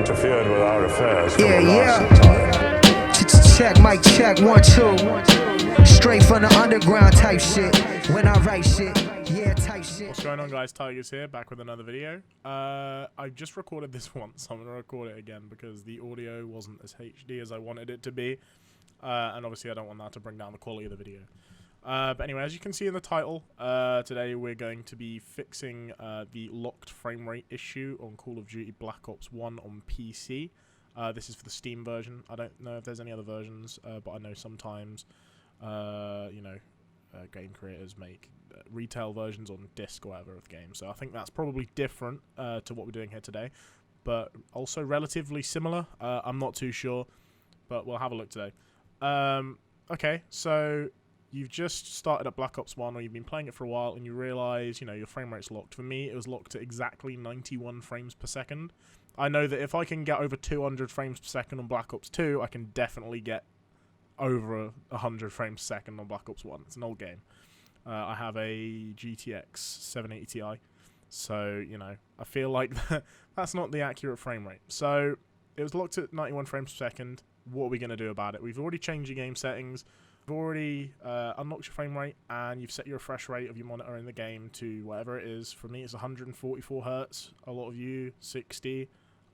interfered with our affairs for Yeah, the yeah. last time. Check, mic check, 1, 2. Straight from the underground type shit. When I write shit, yeah, type shit. What's going on, guys? Tigerz here, back with another video. I just recorded this once. I'm gonna record it again because the audio wasn't as HD as I wanted it to be, and obviously I don't want that to bring down the quality of the video. But anyway, as you can see in the title, today we're going to be fixing the locked frame rate issue on Call of Duty Black Ops 1 on PC. This is for the Steam version. I don't know if there's any other versions, but I know sometimes, game creators make retail versions on disc or whatever of the game. So I think that's probably different to what we're doing here today, but also relatively similar. I'm not too sure, but we'll have a look today. Okay, so you've just started at Black Ops 1 or you've been playing it for a while and you realise, your frame rate's locked. For me, it was locked at exactly 91 frames per second. I know that if I can get over 200 frames per second on Black Ops 2, I can definitely get over 100 frames per second on Black Ops 1. It's an old game. I have a GTX 780 Ti, so, I feel like that's not the accurate frame rate. So, it was locked at 91 frames per second. What are we going to do about it? We've already changed your game settings. You've already unlocked your frame rate, and you've set your refresh rate of your monitor in the game to whatever it is. For me, it's 144 Hz. A lot of you, 60.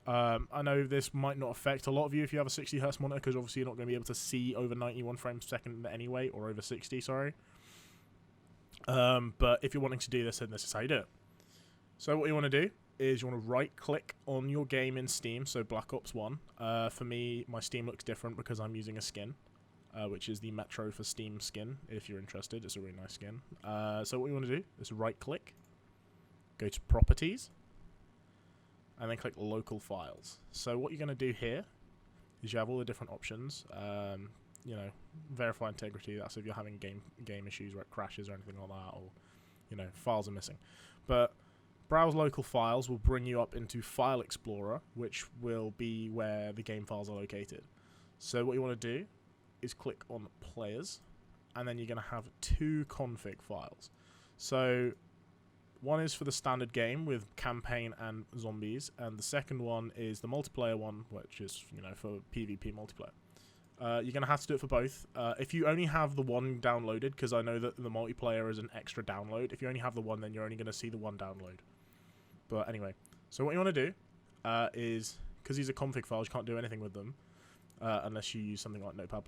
I know this might not affect a lot of you if you have a 60 Hz monitor, because obviously you're not going to be able to see over 91 frames per second anyway, or over 60, sorry. But if you're wanting to do this, then this is how you do it. So what you want to do is you want to right-click on your game in Steam, so Black Ops 1. For me, my Steam looks different because I'm using a skin, which is the Metro for Steam skin. If you're interested, it's a really nice skin. So what you want to do is right-click, go to Properties, and then click Local Files. So what you're going to do here is you have all the different options. Verify integrity. That's if you're having game issues where it crashes or anything like that, or files are missing. But Browse Local Files will bring you up into File Explorer, which will be where the game files are located. So what you want to do is click on Players, and then you're going to have two config files. So one is for the standard game with campaign and zombies, and the second one is the multiplayer one, which is for PvP multiplayer. You're going to have to do it for both. If you only have the one downloaded, because I know that the multiplayer is an extra download, if you only have the one, then you're only going to see the one download. But anyway, so what you want to do is, because these are config files, you can't do anything with them unless you use something like Notepad++.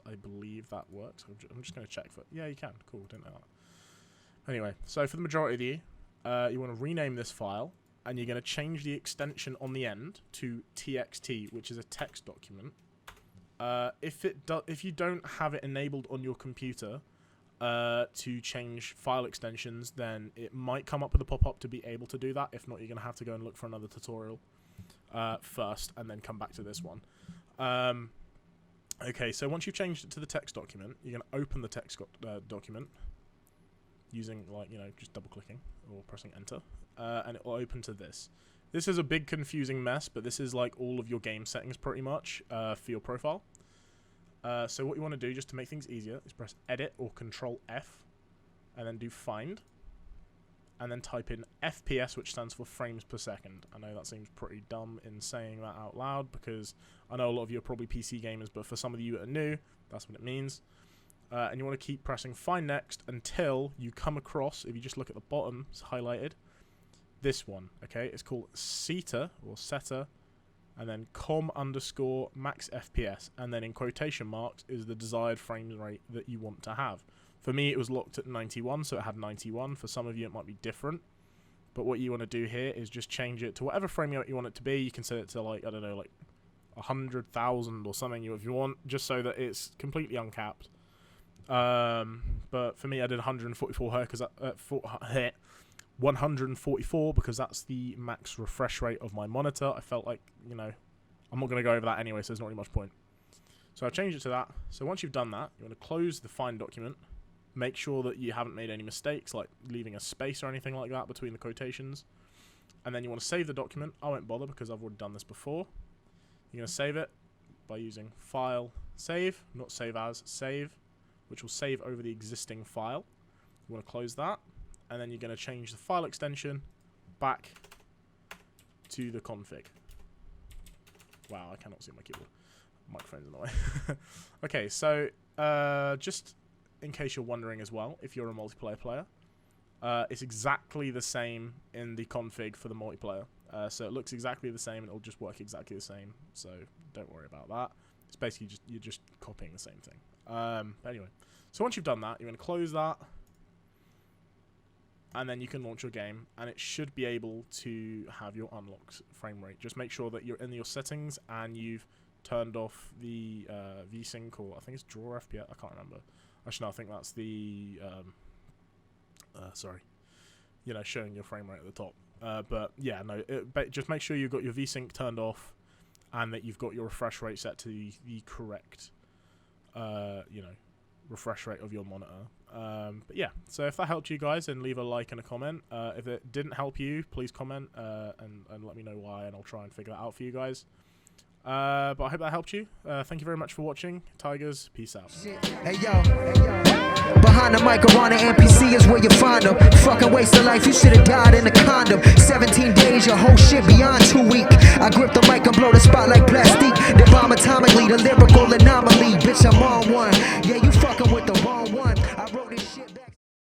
I believe that works. I'm just going to check for... Yeah, you can. Cool, didn't know that. Anyway, so for the majority of you want to rename this file, and you're going to change the extension on the end to TXT, which is a text document. If you don't have it enabled on your computer to change file extensions, then it might come up with a pop-up to be able to do that. If not, you're going to have to go and look for another tutorial first, and then come back to this one. Okay, so once you've changed it to the text document, you're going to open the text document using, just double-clicking or pressing Enter, and it will open to this. This is a big confusing mess, but this is like all of your game settings pretty much for your profile. So what you want to do, just to make things easier, is press Edit or Control F, and then do Find, and then type in FPS, which stands for frames per second. I know that seems pretty dumb in saying that out loud, because I know a lot of you are probably PC gamers, but for some of you that are new, that's what it means. And you want to keep pressing Find Next until you come across, if you just look at the bottom, it's highlighted, this one, okay? It's called Setter, and then max FPS, and then in quotation marks is the desired frame rate that you want to have. For me, it was locked at 91, so it had 91. For some of you, it might be different. But what you want to do here is just change it to whatever frame rate you want it to be. You can set it to, 100,000 or something if you want, just so that it's completely uncapped. But for me, I did 144 Hz, 144 because that's the max refresh rate of my monitor. I felt like, I'm not going to go over that anyway, so there's not really much point. So I've changed it to that. So once you've done that, you want to close the Find document. Make sure that you haven't made any mistakes, like leaving a space or anything like that between the quotations. And then you want to save the document. I won't bother because I've already done this before. You're going to save it by using File, Save, not Save As, Save, which will save over the existing file. You want to close that. And then you're going to change the file extension back to the config. Wow, I cannot see my keyboard. Microphone's in the way. Okay, so just in case you're wondering as well, if you're a multiplayer player, it's exactly the same in the config for the multiplayer. So it looks exactly the same and it'll just work exactly the same. So don't worry about that. It's basically you're just copying the same thing. But anyway, so once you've done that, you're going to close that. And then you can launch your game, and it should be able to have your unlocked frame rate. Just make sure that you're in your settings and you've turned off the VSync, or I think it's draw FPS. I can't remember. Actually, no, I think that's the sorry, you know, showing your frame rate at the top. But yeah, no, just make sure you've got your VSync turned off, and that you've got your refresh rate set to the correct, you know, refresh rate of your monitor. But yeah, so if that helped you guys, then leave a like and a comment. If it didn't help you, please comment and let me know why, and I'll try and figure that out for you guys. But I hope that helped you. Thank you very much for watching. Tigerz, peace out. Hey yo, behind the mic or on the NPC is where you find them. Fucking waste of life, you should've died in a condom. 17 days, your whole shit beyond 2 weeks. I grip the mic and blow the spot like plastic. The bomb atomically, the lyrical and